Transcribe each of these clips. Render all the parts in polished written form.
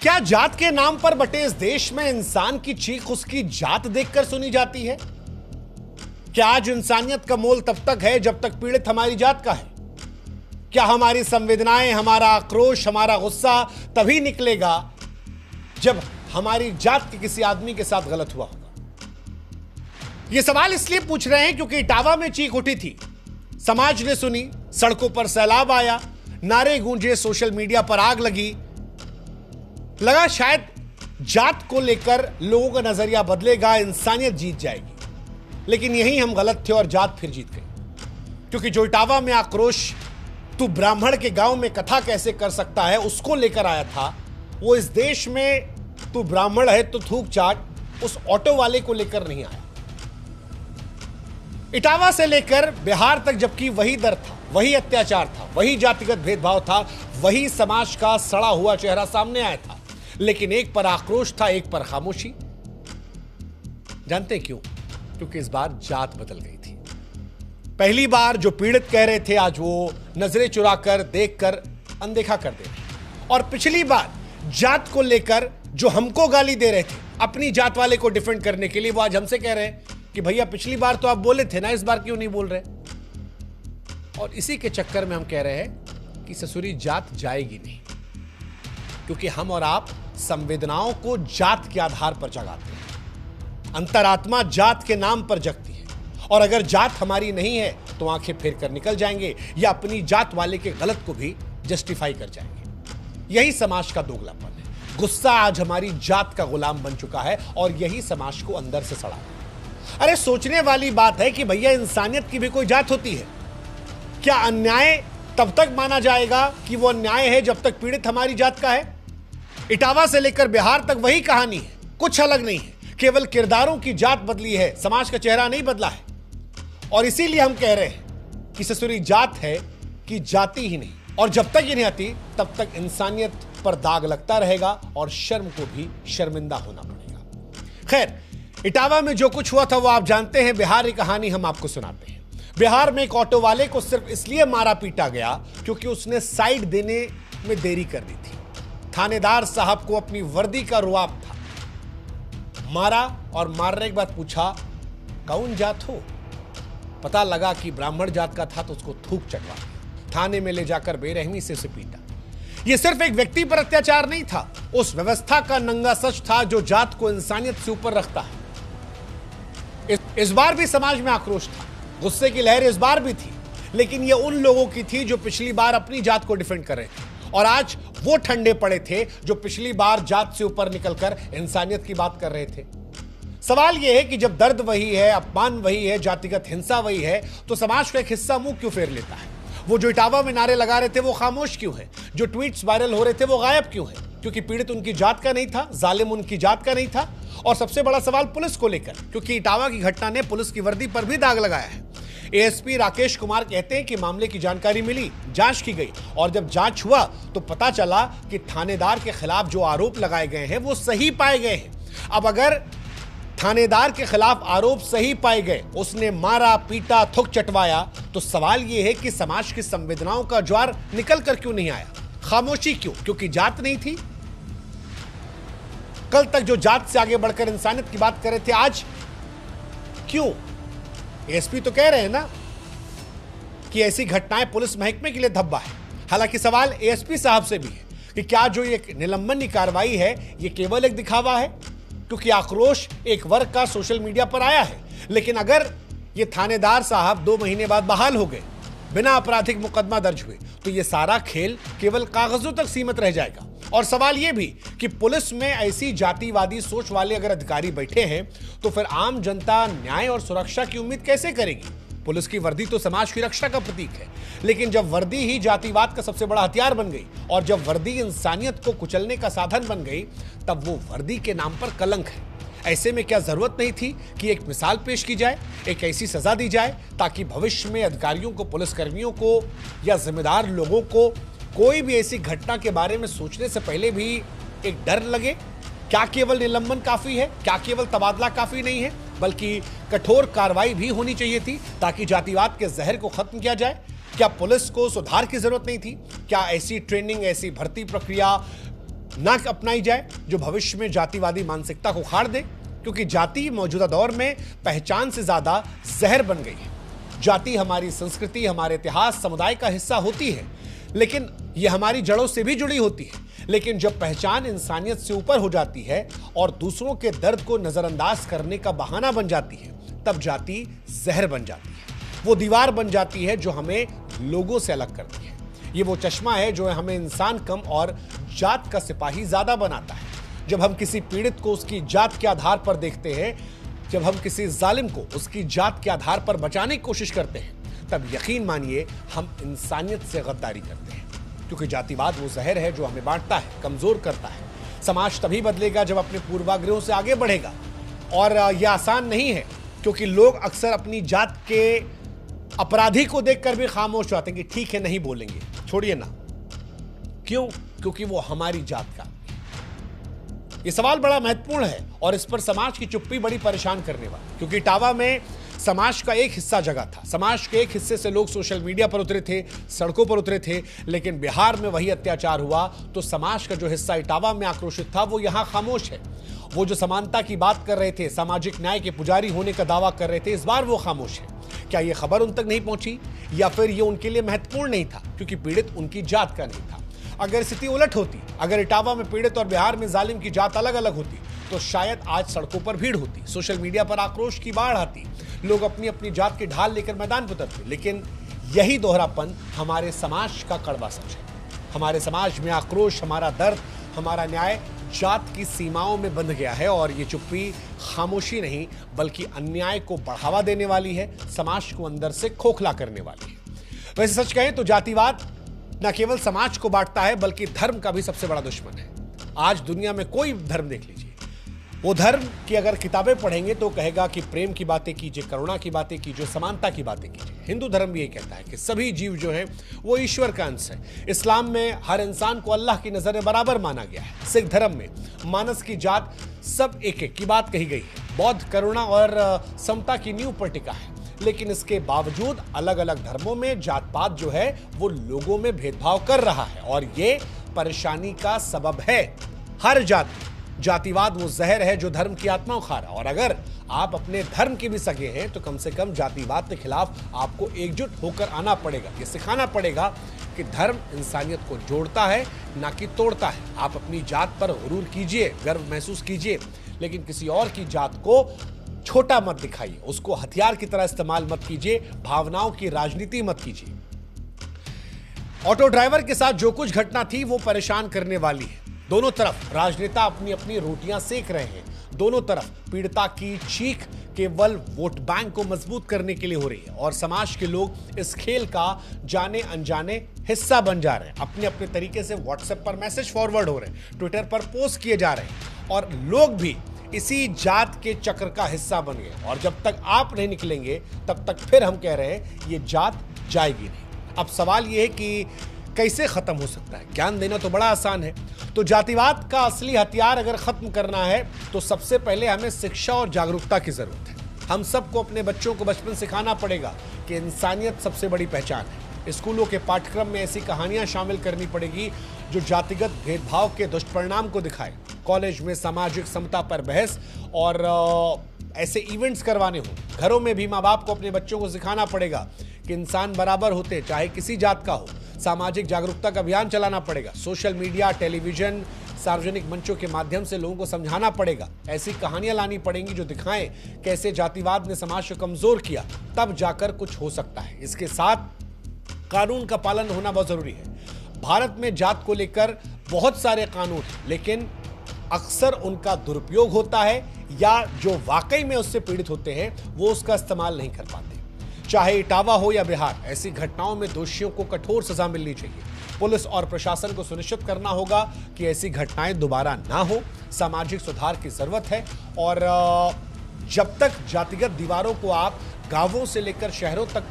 क्या जात के नाम पर बटे इस देश में इंसान की चीख उसकी जात देखकर सुनी जाती है? क्या आज इंसानियत का मोल तब तक है जब तक पीड़ित हमारी जात का है? क्या हमारी संवेदनाएं, हमारा आक्रोश, हमारा गुस्सा तभी निकलेगा जब हमारी जात के किसी आदमी के साथ गलत हुआ होगा? यह सवाल इसलिए पूछ रहे हैं क्योंकि इटावा में चीख उठी थी, समाज ने सुनी, सड़कों पर सैलाब आया, नारे गूंजे, सोशल मीडिया पर आग लगी। लगा शायद जात को लेकर लोगों का नजरिया बदलेगा, इंसानियत जीत जाएगी। लेकिन यही हम गलत थे और जात फिर जीत गई। क्योंकि जो इटावा में आक्रोश तू ब्राह्मण के गांव में कथा कैसे कर सकता है उसको लेकर आया था, वो इस देश में तू ब्राह्मण है तो थूक चाट उस ऑटो वाले को लेकर नहीं आया। इटावा से लेकर बिहार तक जबकि वही दर था, वही अत्याचार था, वही जातिगत भेदभाव था, वही समाज का सड़ा हुआ चेहरा सामने आया था, लेकिन एक पर आक्रोश था, एक पर खामोशी। जानते क्यों? क्योंकि इस बार जात बदल गई थी। पहली बार जो पीड़ित कह रहे थे आज वो नजरें चुराकर, देखकर अनदेखा कर दे रहे। और पिछली बार जात को लेकर जो हमको गाली दे रहे थे अपनी जात वाले को डिफेंड करने के लिए, वो आज हमसे कह रहे हैं कि भैया पिछली बार तो आप बोले थे ना, इस बार क्यों नहीं बोल रहे? और इसी के चक्कर में हम कह रहे हैं कि ससुरी जात जाएगी नहीं, क्योंकि हम और आप संवेदनाओं को जात के आधार पर जगाते हैं। अंतरात्मा जात के नाम पर जगती है, और अगर जात हमारी नहीं है तो आंखें फेर कर निकल जाएंगे या अपनी जात वाले के गलत को भी जस्टिफाई कर जाएंगे। यही समाज का दोगलापन है। गुस्सा आज हमारी जात का गुलाम बन चुका है और यही समाज को अंदर से सड़ा है। अरे सोचने वाली बात है कि भैया इंसानियत की भी कोई जात होती है क्या? अन्याय तब तक माना जाएगा कि वो अन्याय है जब तक पीड़ित हमारी जात का है। इटावा से लेकर बिहार तक वही कहानी है, कुछ अलग नहीं है, केवल किरदारों की जात बदली है, समाज का चेहरा नहीं बदला है। और इसीलिए हम कह रहे हैं कि ससुरी जात है कि जाति ही नहीं, और जब तक ये नहीं आती तब तक इंसानियत पर दाग लगता रहेगा और शर्म को भी शर्मिंदा होना पड़ेगा। खैर, इटावा में जो कुछ हुआ था वो आप जानते हैं। बिहार की कहानी हम आपको सुनाते हैं। बिहार में एक ऑटो वाले को सिर्फ इसलिए मारा पीटा गया क्योंकि उसने साइड देने में देरी कर दी थी। थानेदार साहब को अपनी वर्दी का रुआब था। मारा और मारने के बाद पूछा, कौन जात हो? पता लगा कि ब्राह्मण जात का था तो उसको थूक चटवा दिया। थाने में ले जाकर बेरहमी से उसे पीटा। यह सिर्फ एक व्यक्ति पर अत्याचार नहीं था, उस व्यवस्था का नंगा सच था जो जात को इंसानियत से ऊपर रखता है। इस बार भी समाज में आक्रोश था, गुस्से की लहर इस बार भी थी, लेकिन यह उन लोगों की थी जो पिछली बार अपनी जात को डिफेंड कर रहे थे, और आज वो ठंडे पड़े थे जो पिछली बार जात से ऊपर निकलकर इंसानियत की बात कर रहे थे। सवाल यह है कि जब दर्द वही है, अपमान वही है, जातिगत हिंसा वही है, तो समाज का एक हिस्सा मुंह क्यों फेर लेता है? वो जो इटावा में नारे लगा रहे थे वो खामोश क्यों है? जो ट्वीट्स वायरल हो रहे थे वो गायब क्यों है? क्योंकि पीड़ित उनकी जात का नहीं था, जालिम उनकी जात का नहीं था। और सबसे बड़ा सवाल पुलिस को लेकर, क्योंकि इटावा की घटना ने पुलिस की वर्दी पर भी दाग लगाया है। एएसपी राकेश कुमार कहते हैं कि मामले की जानकारी मिली, जांच की गई, और जब जांच हुआ तो पता चला कि थानेदार के खिलाफ जो आरोप लगाए गए हैं वो सही पाए गए हैं। अब अगर थानेदार के खिलाफ आरोप सही पाए गए, उसने मारा, पीटा, थुक चटवाया, तो सवाल यह है कि समाज की संवेदनाओं का ज्वार निकल कर क्यों नहीं आया? खामोशी क्यों? क्योंकि जात नहीं थी? कल तक जो जात से आगे बढ़कर इंसानियत की बात कर रहे थे, आज क्यों? एसपी तो कह रहे हैं ना कि ऐसी घटनाएं पुलिस महकमे के लिए धब्बा है। हालांकि सवाल एएसपी साहब से भी है कि क्या जो ये निलंबन की कार्रवाई है ये केवल एक दिखावा है? क्योंकि आक्रोश एक वर्ग का सोशल मीडिया पर आया है, लेकिन अगर ये थानेदार साहब 2 महीने बाद बहाल हो गए, बिना आपराधिक मुकदमा दर्ज हुए, तो ये सारा खेल केवल कागजों तक सीमित रह जाएगा। और सवाल यह भी कि पुलिस में ऐसी जातिवादी सोच वाले अगर अधिकारी बैठे हैं तो फिर आम जनता न्याय और सुरक्षा की उम्मीद कैसे करेगी? पुलिस की वर्दी तो समाज की रक्षा का प्रतीक है, लेकिन जब वर्दी ही जातिवाद का सबसे बड़ा हथियार बन गई और जब वर्दी इंसानियत को कुचलने का साधन बन गई, तब वो वर्दी के नाम पर कलंक है। ऐसे में क्या जरूरत नहीं थी कि एक मिसाल पेश की जाए, एक ऐसी सजा दी जाए ताकि भविष्य में अधिकारियों को, पुलिसकर्मियों को या जिम्मेदार लोगों को कोई भी ऐसी घटना के बारे में सोचने से पहले भी एक डर लगे? क्या केवल निलंबन काफी है? क्या केवल तबादला काफी नहीं है? बल्कि कठोर कार्रवाई भी होनी चाहिए थी ताकि जातिवाद के जहर को खत्म किया जाए। क्या पुलिस को सुधार की जरूरत नहीं थी? क्या ऐसी ट्रेनिंग, ऐसी भर्ती प्रक्रिया ना अपनाई जाए जो भविष्य में जातिवादी मानसिकता को उखाड़ दे, क्योंकि जाति मौजूदा दौर में पहचान से ज्यादा जहर बन गई है। जाति हमारी संस्कृति, हमारे इतिहास, समुदाय का हिस्सा होती है, लेकिन यह हमारी जड़ों से भी जुड़ी होती है। लेकिन जब पहचान इंसानियत से ऊपर हो जाती है और दूसरों के दर्द को नजरअंदाज करने का बहाना बन जाती है, तब जाति जहर बन जाती है। वो दीवार बन जाती है जो हमें लोगों से अलग करती है। ये वो चश्मा है जो हमें इंसान कम और जात का सिपाही ज्यादा बनाता है। जब हम किसी पीड़ित को उसकी जात के आधार पर देखते हैं, जब हम किसी जालिम को उसकी जात के आधार पर बचाने की कोशिश करते हैं, तब यकीन मानिए हम इंसानियत से गद्दारी करते हैं। क्योंकि जातिवाद वो जहर है जो हमें बांटता है, कमजोर करता है। समाज तभी बदलेगा जब अपने पूर्वाग्रहों से आगे बढ़ेगा, और यह आसान नहीं है, क्योंकि लोग अक्सर अपनी जात के अपराधी को देखकर भी खामोश होते हैं कि ठीक है, नहीं बोलेंगे, छोड़िए ना। क्यों? क्योंकि वो हमारी जात का। यह सवाल बड़ा महत्वपूर्ण है और इस पर समाज की चुप्पी बड़ी परेशान करने वाली, क्योंकि इटावा में समाज का एक हिस्सा जगह था। समाज के एक हिस्से से लोग सोशल मीडिया पर उतरे थे, सड़कों पर उतरे थे, लेकिन बिहार में वही अत्याचार हुआ तो समाज का जो हिस्सा इटावा में आक्रोशित था वो यहां खामोश है। वो जो समानता की बात कर रहे थे, सामाजिक न्याय के पुजारी होने का दावा कर रहे थे, इस बार वो खामोश है। क्या ये खबर उन तक नहीं पहुंची, या फिर ये उनके लिए महत्वपूर्ण नहीं था क्योंकि पीड़ित उनकी जात का नहीं था? अगर स्थिति उलट होती, अगर इटावा में पीड़ित और बिहार में जालिम की जात अलग अलग होती, तो शायद आज सड़कों पर भीड़ होती, सोशल मीडिया पर आक्रोश की बाढ़ आती, लोग अपनी अपनी जात की ढाल लेकर मैदान पर उतरते। लेकिन यही दोहरापन हमारे समाज का कड़वा सच है। हमारे समाज में आक्रोश, हमारा दर्द, हमारा न्याय जात की सीमाओं में बंध गया है, और ये चुप्पी खामोशी नहीं बल्कि अन्याय को बढ़ावा देने वाली है, समाज को अंदर से खोखला करने वाली है। वैसे सच कहें तो जातिवाद न केवल समाज को बांटता है बल्कि धर्म का भी सबसे बड़ा दुश्मन है। आज दुनिया में कोई धर्म देख लीजिए, वो धर्म की अगर किताबें पढ़ेंगे तो कहेगा कि प्रेम की बातें कीजिए, करुणा की बातें कीजिए, समानता की बातें कीजिए। हिंदू धर्म भी ये कहता है कि सभी जीव जो हैं वो ईश्वर का अंश है। इस्लाम में हर इंसान को अल्लाह की नजर में बराबर माना गया है। सिख धर्म में मानस की जात सब एक एक की बात कही गई है। बौद्ध करुणा और समता की नींव पर टिका है। लेकिन इसके बावजूद अलग अलग धर्मों में जात पात जो है वो लोगों में भेदभाव कर रहा है, और ये परेशानी का सबब है। हर जातिवाद वो जहर है जो धर्म की आत्मा खा रहा है, और अगर आप अपने धर्म के भी सगे हैं तो कम से कम जातिवाद के खिलाफ आपको एकजुट होकर आना पड़ेगा। ये सिखाना पड़ेगा कि धर्म इंसानियत को जोड़ता है, ना कि तोड़ता है। आप अपनी जात पर गुरूर कीजिए, गर्व महसूस कीजिए, लेकिन किसी और की जात को छोटा मत दिखाइए, उसको हथियार की तरह इस्तेमाल मत कीजिए, भावनाओं की राजनीति मत कीजिए। ऑटो ड्राइवर के साथ जो कुछ घटना थी वो परेशान करने वाली है। दोनों तरफ राजनेता अपनी अपनी रोटियां सेक रहे हैं। दोनों तरफ पीड़िता की चीख केवल वोट बैंक को मजबूत करने के लिए हो रही है, और समाज के लोग इस खेल का जाने अनजाने हिस्सा बन जा रहे हैं। अपने अपने तरीके से व्हाट्सएप पर मैसेज फॉरवर्ड हो रहे हैं, ट्विटर पर पोस्ट किए जा रहे हैं, और लोग भी इसी जात के चक्र का हिस्सा बन गए। और जब तक आप नहीं निकलेंगे तब तक फिर हम कह रहे हैं ये जात जाएगी नहीं। अब सवाल ये है कि कैसे खत्म हो सकता है? ज्ञान देना तो बड़ा आसान है। तो जातिवाद का असली हथियार अगर खत्म करना है तो सबसे पहले हमें शिक्षा और जागरूकता की जरूरत है। हम सबको अपने बच्चों को बचपन सिखाना पड़ेगा कि इंसानियत सबसे बड़ी पहचान है। स्कूलों के पाठ्यक्रम में ऐसी कहानियां शामिल करनी पड़ेगी जो जातिगत भेदभाव के दुष्परिणाम को दिखाए। कॉलेज में सामाजिक समता पर बहस और ऐसे इवेंट्स करवाने हो। घरों में भी माँ बाप को अपने बच्चों को सिखाना पड़ेगा कि इंसान बराबर होते, चाहे किसी जात का हो। सामाजिक जागरूकता का अभियान चलाना पड़ेगा। सोशल मीडिया, टेलीविजन, सार्वजनिक मंचों के माध्यम से लोगों को समझाना पड़ेगा। ऐसी कहानियां लानी पड़ेंगी जो दिखाएं कैसे जातिवाद ने समाज को कमजोर किया, तब जाकर कुछ हो सकता है। इसके साथ कानून का पालन होना बहुत जरूरी है। भारत में जात को लेकर बहुत सारे कानून हैं, लेकिन अक्सर उनका दुरुपयोग होता है, या जो वाकई में उससे पीड़ित होते हैं वो उसका इस्तेमाल नहीं कर पाते। चाहे इटावा हो या बिहार, ऐसी घटनाओं में दोषियों को कठोर सजा मिलनी चाहिए। पुलिस और प्रशासन को सुनिश्चित करना होगा कि ऐसी घटनाएं दोबारा ना हो। सामाजिक सुधार की जरूरत है, और जब तक जातिगत दीवारों को आप गांवों से लेकर शहरों तक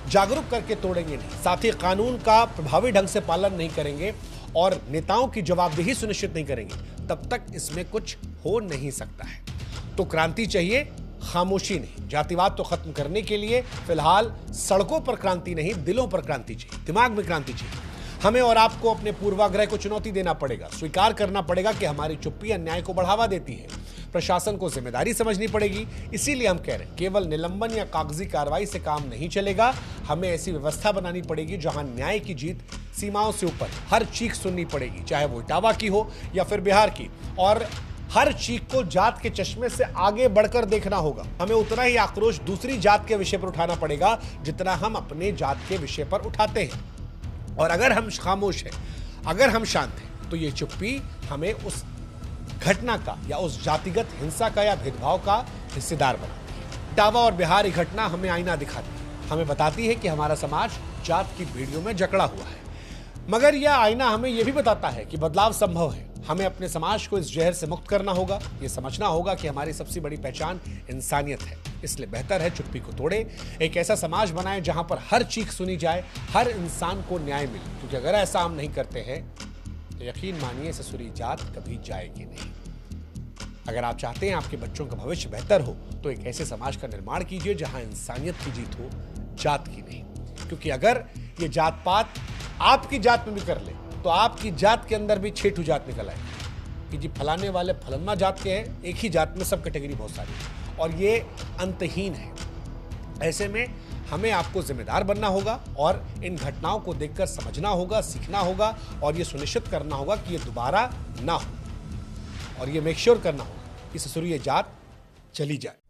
जागरूक करके तोड़ेंगे नहीं, साथ ही कानून का प्रभावी ढंग से पालन नहीं करेंगे और नेताओं की जवाबदेही सुनिश्चित नहीं करेंगे, तब तक इसमें कुछ हो नहीं सकता है। तो क्रांति चाहिए, खामोशी नहीं। जातिवाद तो खत्म करने के लिए फिलहाल सड़कों पर क्रांति नहीं, दिलों पर क्रांति चाहिए, दिमाग में क्रांति चाहिए। हमें और आपको अपने पूर्वाग्रह को चुनौती देना पड़ेगा, स्वीकार करना पड़ेगा कि हमारी चुप्पी अन्याय को बढ़ावा देती है। प्रशासन को जिम्मेदारी समझनी पड़ेगी। इसीलिए हम कह रहे हैं, केवल निलंबन या कागजी कार्रवाई से काम नहीं चलेगा। हमें ऐसी व्यवस्था बनानी पड़ेगी जहां न्याय की जीत सीमाओं से ऊपर, हर चीख सुननी पड़ेगी, चाहे वो इटावा की हो या फिर बिहार की, और हर चीख को जात के चश्मे से आगे बढ़कर देखना होगा। हमें उतना ही आक्रोश दूसरी जात के विषय पर उठाना पड़ेगा जितना हम अपने जात के विषय पर उठाते हैं। और अगर हम खामोश हैं, अगर हम शांत हैं, तो ये चुप्पी हमें उस घटना का या उस जातिगत हिंसा का या भेदभाव का हिस्सेदार बनाती है। इटावा और बिहार की घटना हमें आईना दिखाती है, हमें बताती है कि हमारा समाज जात की बेड़ियों में जकड़ा हुआ है। मगर यह आईना हमें यह भी बताता है कि बदलाव संभव है। हमें अपने समाज को इस जहर से मुक्त करना होगा। ये समझना होगा कि हमारी सबसे बड़ी पहचान इंसानियत है। इसलिए बेहतर है चुप्पी को तोड़े, एक ऐसा समाज बनाएं जहां पर हर चीख सुनी जाए, हर इंसान को न्याय मिले। क्योंकि अगर ऐसा हम नहीं करते हैं तो यकीन मानिए ससुरी जात कभी जाएगी नहीं। अगर आप चाहते हैं आपके बच्चों का भविष्य बेहतर हो, तो एक ऐसे समाज का निर्माण कीजिए जहां इंसानियत की जीत हो, जात की नहीं। क्योंकि अगर ये जात पात आपकी जात में भी कर ले, तो आपकी जात के अंदर भी छेठू जात निकल आएगी कि जी फलाने वाले फलन्ना जात के हैं। एक ही जात में सब कैटेगरी बहुत सारी है और ये अंतहीन है। ऐसे में हमें आपको जिम्मेदार बनना होगा और इन घटनाओं को देखकर समझना होगा, सीखना होगा और ये सुनिश्चित करना होगा कि ये दोबारा ना हो। और ये मेक श्योर करना होगा कि ससुरी जात चली जाए।